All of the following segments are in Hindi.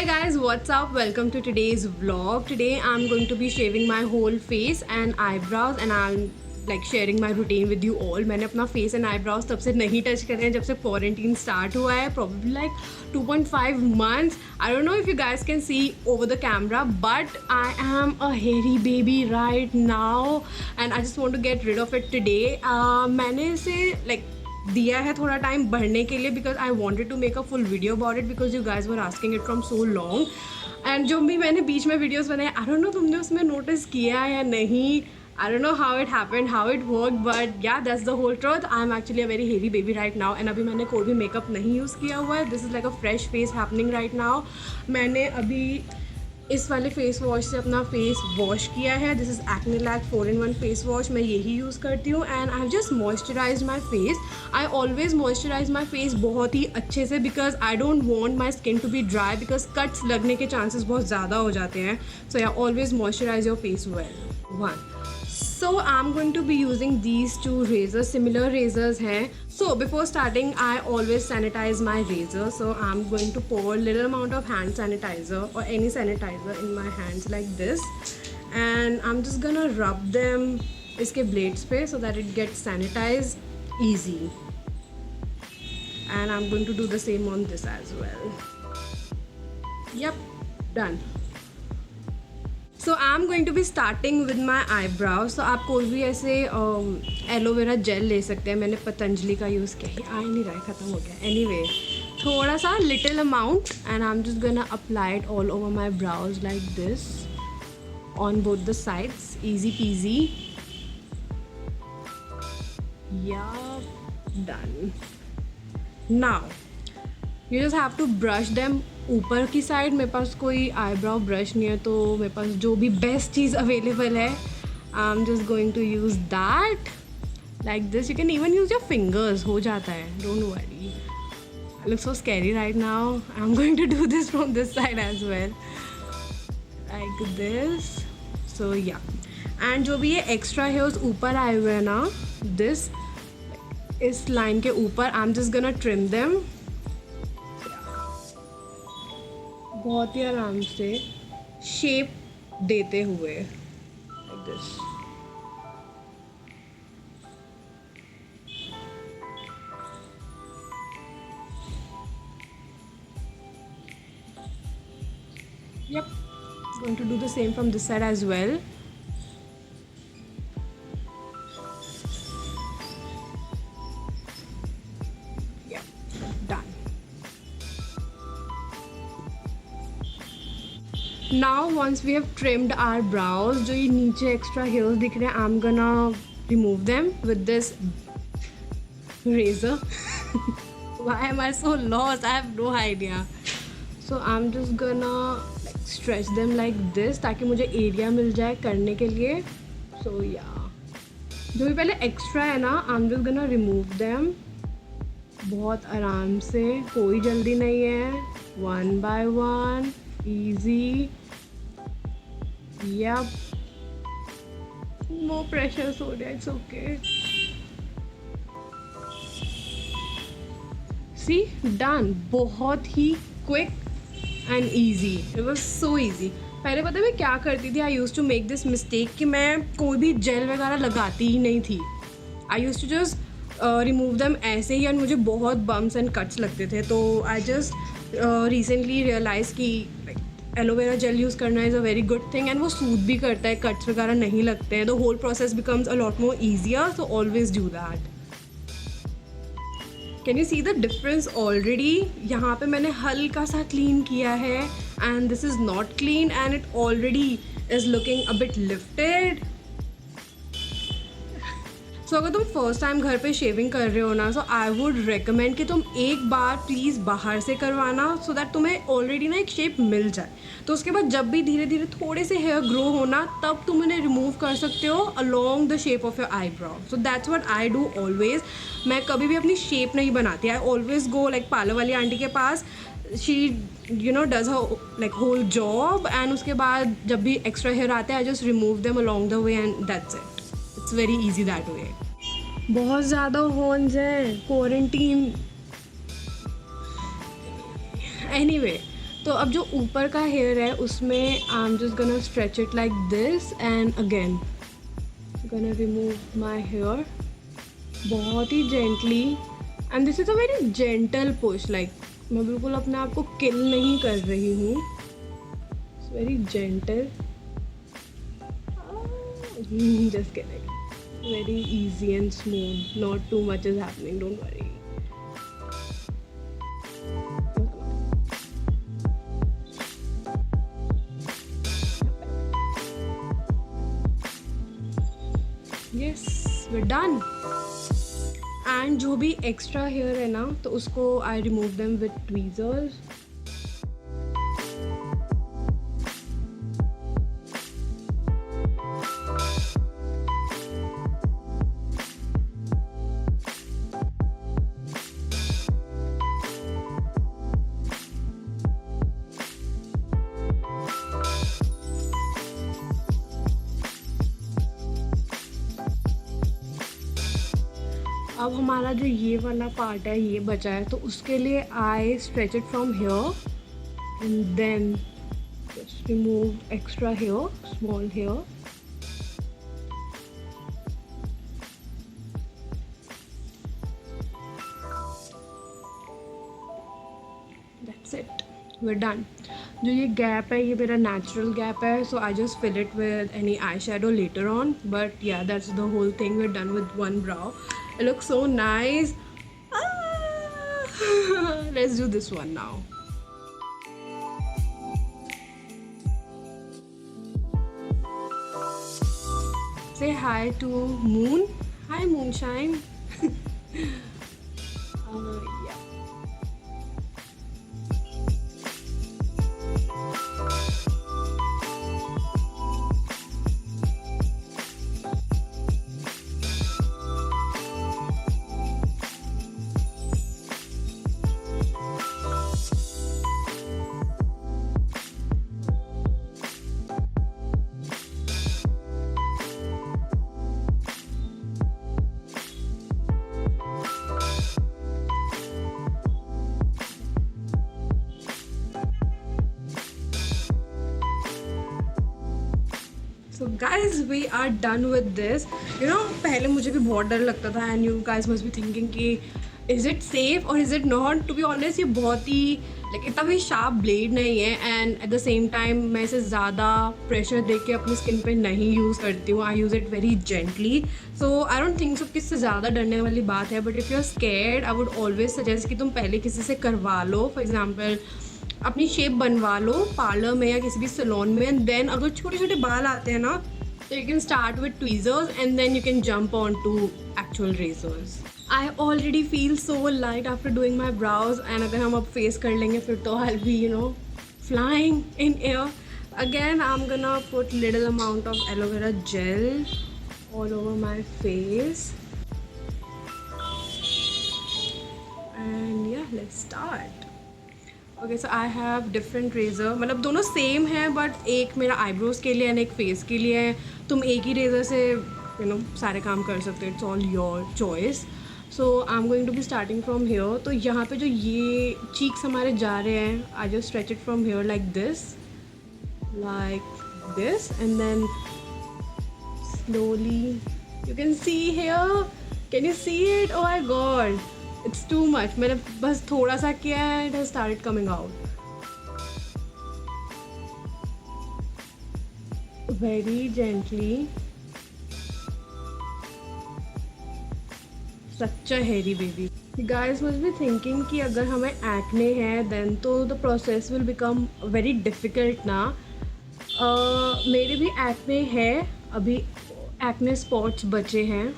Hi guys, what's up? Welcome to today's vlog. Today I'm going to be shaving my whole face and eyebrows and I'm like sharing my routine with you all. मैंने अपना face and eyebrows तब से नहीं touch करे हैं जब से quarantine start हुआ है, probably like 2.5 months. I don't know if you guys can see over the camera, but I am a hairy baby right now and I just want to get rid of it today. मैंने इसे like दिया है थोड़ा टाइम बढ़ने के लिए because I wanted to make a full video about it because you guys were asking it from so long and जो भी मैंने बीच में वीडियोस बनाए आई डोंट नो तुमने उसमें नोटिस किया या नहीं. I don't know how it happened, how it worked, but yeah, that's the whole truth. I'm actually a very heavy baby right now and अभी मैंने कोई भी मेकअप नहीं यूज़ किया हुआ है. This is like a fresh face happening right now. मैंने अभी इस वाले फेस वॉश से अपना फेस वॉश किया है. This is Acnelak 4-in-1 face wash. मैं यही यूज़ करती हूँ and I have just moisturise my face. I always moisturise my face बहुत ही अच्छे से because I don't want my skin to be dry because cuts लगने के चांसेस बहुत ज़्यादा हो जाते हैं. So yeah always moisturize your face well. One. So I'm going to be using these two razors, similar razors hain. So before starting I always sanitize my razor. So I'm going to pour a little amount of hand sanitizer or any sanitizer in my hands like this. And I'm just gonna rub them iske blades pe so that it gets sanitized easy. And I'm going to do the same on this as well. Yep, done. So I am going to be starting with my eyebrows. तो आप कोई भी ऐसे एलोवेरा जेल ले सकते हैं. मैंने पतंजलि का यूज़ किया है. आ नहीं रहा है, ख़त्म हो गया. एनीवे थोड़ा सा little amount and I am just gonna apply it all over my brows like this on both the sides. Easy peasy. Yeah done. Now you just have to brush them ऊपर की साइड. मेरे पास कोई आईब्राउ ब्रश नहीं है तो मेरे पास जो भी बेस्ट चीज़ अवेलेबल है I am just going to use that like this. You can even use your fingers. हो जाता है, don't worry. I look so scary right now. I am going to do this from this side as well like this. So yeah and जो भी ये एक्स्ट्रा हेयर्स ऊपर आए हुए हैं ना, दिस इस लाइन के ऊपर आई am just gonna trim them बहुत ही आराम से शेप देते हुए like this. Yep, going to do the same from this side as well. Now once we have trimmed our brows, जो ये नीचे एक्स्ट्रा हेयर्स दिख रहे हैं, I'm gonna remove them with this razor. Why am I so lost? I have no idea. So I'm just gonna like stretch them like this ताकि मुझे एरिया मिल जाए करने के लिए. So yeah, जो भी पहले एक्स्ट्रा है ना, I'm just gonna remove them बहुत आराम से. कोई जल्दी नहीं है. One by one, easy. Yep. No pressure, Sonia. It's okay. See, done. बहुत ही quick and easy. It was so easy. पहले पता है मैं क्या करती थी? I used to make this mistake कि मैं कोई भी जेल वगैरह लगाती ही नहीं थी. I used to just remove them ऐसे ही and मुझे बहुत bumps and cuts लगते थे. तो I just recently realized कि एलोवेरा जेल यूज़ करना is a very good thing and वो सूट भी करता है. कट्स वगैरह नहीं लगते हैं. The whole process becomes a lot more easier. So always do that. Can you see the difference already? यहाँ पे मैंने हल्का सा क्लीन किया है and this is not clean and it already is looking a bit lifted. So अगर तुम फर्स्ट टाइम घर पे शेविंग कर रहे हो ना, सो आई वुड रिकमेंड कि तुम एक बार प्लीज़ बाहर से करवाना सो दैट तुम्हें ऑलरेडी ना एक शेप मिल जाए. तो उसके बाद जब भी धीरे धीरे थोड़े से हेयर ग्रो होना तब तुम उन्हें रिमूव कर सकते हो along the shape of your eyebrow. So that's what I do always. मैं कभी भी अपनी शेप नहीं बनाती. I always go like parlour वाली आंटी के पास. She does like whole job and उसके बाद जब भी एक्स्ट्रा हेयर आते हैं I just remove them along the way and that's it. It's very easy that way. बहुत ज़्यादा हॉर्न्स हैं, क्वारंटीन. एनीवे तो अब जो ऊपर का हेयर है उसमें I am just gonna stretch it like this and again gonna remove my hair बहुत ही gently and this is a very gentle push, like मैं बिल्कुल अपने आप को किल नहीं कर रही हूँ, it's very gentle, just kidding, very easy and smooth, not too much is happening, don't worry. Yes, we're done. And जो भी extra hair है ना तो उसको I remove them with tweezers. अब हमारा जो ये वाला पार्ट है ये बचा है तो उसके लिए I stretch it from here and then just remove extra hair, small hair. That's it, we are done. जो ये गैप है ये मेरा नेचुरल गैप है, so I just fill it with any eye shadow later on, but yeah that's the whole thing. We are done with one brow. It looks so nice. Let's do this one now. Say hi to Moon. Hi Moonshine. Yeah. So guys, we are done with this. You know, पहले मुझे भी बहुत डर लगता था and you guys must be thinking कि is it safe or is it not? To be honest, ये बहुत ही like इतना भी शार्प ब्लेड नहीं है and at the same time मैं इसे ज़्यादा प्रेशर दे के अपनी स्किन पे नहीं यूज़ करती हूँ. I use it very gently. So I don't think so कि इससे ज़्यादा डरने वाली बात है. But if you're scared, I would always suggest कि तुम पहले किसी से करवा लो. For example, अपनी शेप बनवा लो पार्लर में या किसी भी सैलून में एंड देन अगर छोटे छोटे बाल आते हैं ना तो you can start with tweezers and then you can jump on to actual razors. I already feel so light after doing my brows and अगर हम अब फेस कर लेंगे फिर तो I will be you know flying in air. Again I am gonna put little amount of aloe vera gel all over my face and yeah let's start. Okay so I have different razor, मतलब दोनों सेम है बट एक मेरा आईब्रोज़ के लिए एंड एक फेस के लिए है. तुम एक ही रेज़र से यू नो सारे काम कर सकते हो, it's all your choice. So I am going to be starting from here. तो यहाँ पे जो ये चीक्स हमारे जा रहे हैं I just stretch it from here like this and then slowly you can see hair. Can you see it? Oh my god, it's too much. मैंने बस थोड़ा सा किया है, it has started coming out. Very gently. Such a hairy baby. Guys must be thinking कि अगर हमें एक्ने है देन तो the process will become very difficult ना. मेरे भी एक्ने है, अभी एक्ने स्पॉट्स बचे हैं.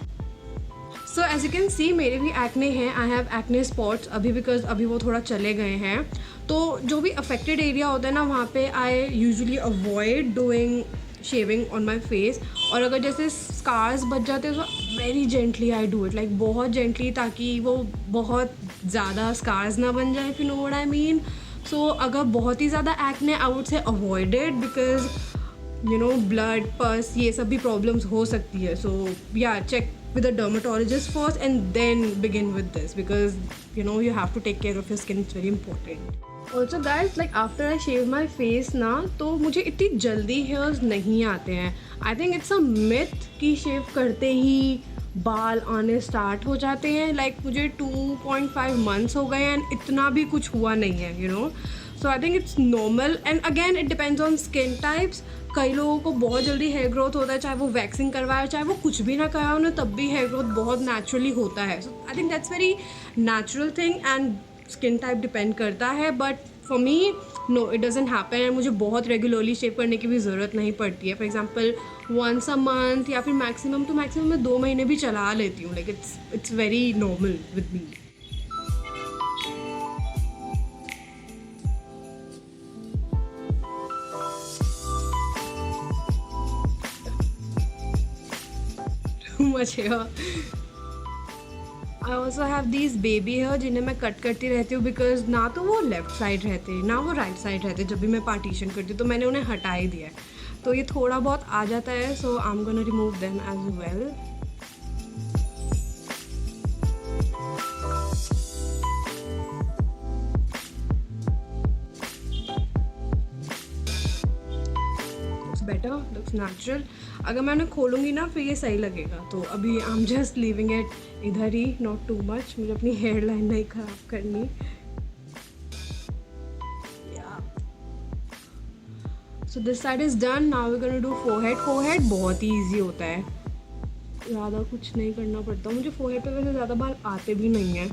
So as you can see मेरे भी एक्ने हैं. आई हैव एक्ने स्पॉट्स अभी बिकॉज अभी वो थोड़ा चले गए हैं. तो जो भी अफेक्टेड एरिया होता है ना वहाँ पे I usually avoid doing shaving on my face. और अगर जैसे स्कार्स बच जाते हैं तो very gently I do it, like बहुत जेंटली, ताकि वो बहुत ज़्यादा स्कार्स ना बन जाए, if you know what I mean. So अगर बहुत ही ज़्यादा acne I would say avoid it because you know blood pus ये सब भी प्रॉब्लम्स हो सकती है. सो या check with a dermatologist first and then begin with this because you know you have to take care of your skin, it's very important. Also guys like after I shave my face ना, तो मुझे इतनी जल्दी हेयर्स नहीं आते हैं. I think it's a myth कि शेव करते ही बाल आने स्टार्ट हो जाते हैं. लाइक मुझे 2.5 मंथ्स हो गए एंड इतना भी कुछ हुआ नहीं है, you know. So I think it's normal and again it depends on skin types. कई लोगों को बहुत जल्दी हेयर ग्रोथ होता है, चाहे वो वैक्सिंग करवाए चाहे वो कुछ भी ना कराए उन्हें, तब भी हेयर ग्रोथ बहुत नेचुरली होता है. So I think that's very natural thing and skin type depend करता है. But for me no, it doesn't happen and मुझे बहुत रेगुलरली शेव करने की भी ज़रूरत नहीं पड़ती है. For example once a month या फिर मैक्सिमम टू मैक्सिमम मैं 2 महीने भी चला लेती हूँ. Like it's very normal with me. Too much hair. I also have these baby hair जिन्हें मैं कट करती रहती हूँ बिकॉज ना तो वो लेफ्ट साइड रहते ना वो राइट साइड रहते जब भी मैं पार्टीशन करती हूँ, तो मैंने उन्हें हटा ही दिया है. तो ये थोड़ा बहुत आ जाता है, so I am gonna remove them as well. Better, looks natural. अगर मैं उन्हें खोलूँगी ना फिर ये सही लगेगा. तो अभी आई एम जस्ट लीविंग इट इधर ही, नॉट टू मच. मुझे अपनी हेयर लाइन नहीं ख़राब करनी. So this side is done. Now we gonna do forehead. Forehead बहुत ही ईजी होता है, ज़्यादा कुछ नहीं करना पड़ता. मुझे फोरहेड पे वैसे ज़्यादा बाल आते भी नहीं हैं.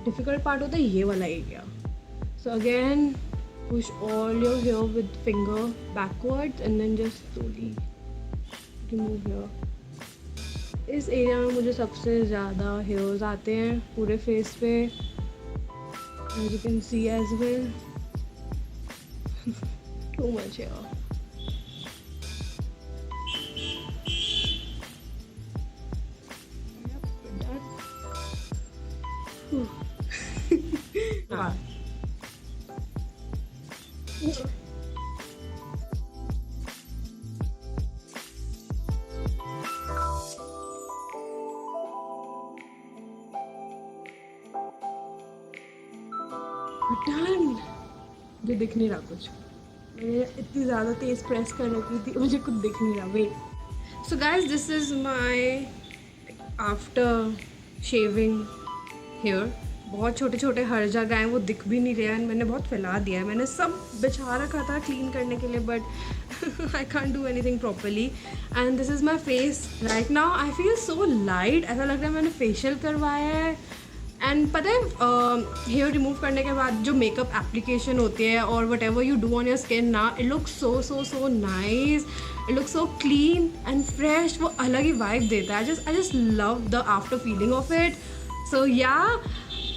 डिफ़िकल्ट पार्ट होता है ये वाला area. So again push all your hair with finger backwards and then just slowly remove here. इस एरिया में मुझे सबसे ज़्यादा हेयर्स आते हैं पूरे फेस पे, as you can see as well. Too much hair. हाँ. डन. मुझे दिख नहीं रहा कुछ. मैंने इतनी ज़्यादा तेज़ प्रेस कर रखी थी, मुझे कुछ दिख नहीं रहा. Wait. So guys this is my after shaving hair. बहुत छोटे छोटे हर जगह हैं, वो दिख भी नहीं रहे हैं. मैंने बहुत फैला दिया है. मैंने सब बिछा रखा था क्लीन करने के लिए, but I can't do anything properly. And this is my face right now. I feel so light. ऐसा लग रहा है मैंने फेशियल करवाया है. एंड पता है हेयर रिमूव करने के बाद जो मेकअप एप्लीकेशन होती है और whatever you do on your skin ना, it looks so nice. It looks so clean and fresh. वो अलग ही वाइब देता है. I just love the after feeling of it. So yeah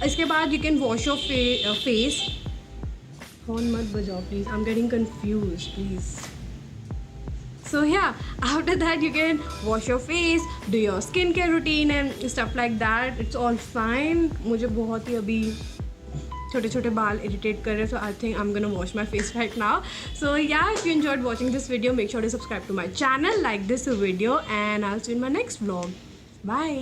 इसके बाद you can wash your face. Phone मत बजाओ please, I am getting confuse please. So yeah, after that you can wash your face, do your skincare routine and stuff like that. It's all fine. मुझे बहुत ही अभी छोटे छोटे बाल इरिटेट कर रहे हैं, so I think I'm gonna wash my face right now. So yeah, if you enjoyed watching this video, make sure to subscribe to my channel, like this video, and I'll see you in my next vlog. Bye.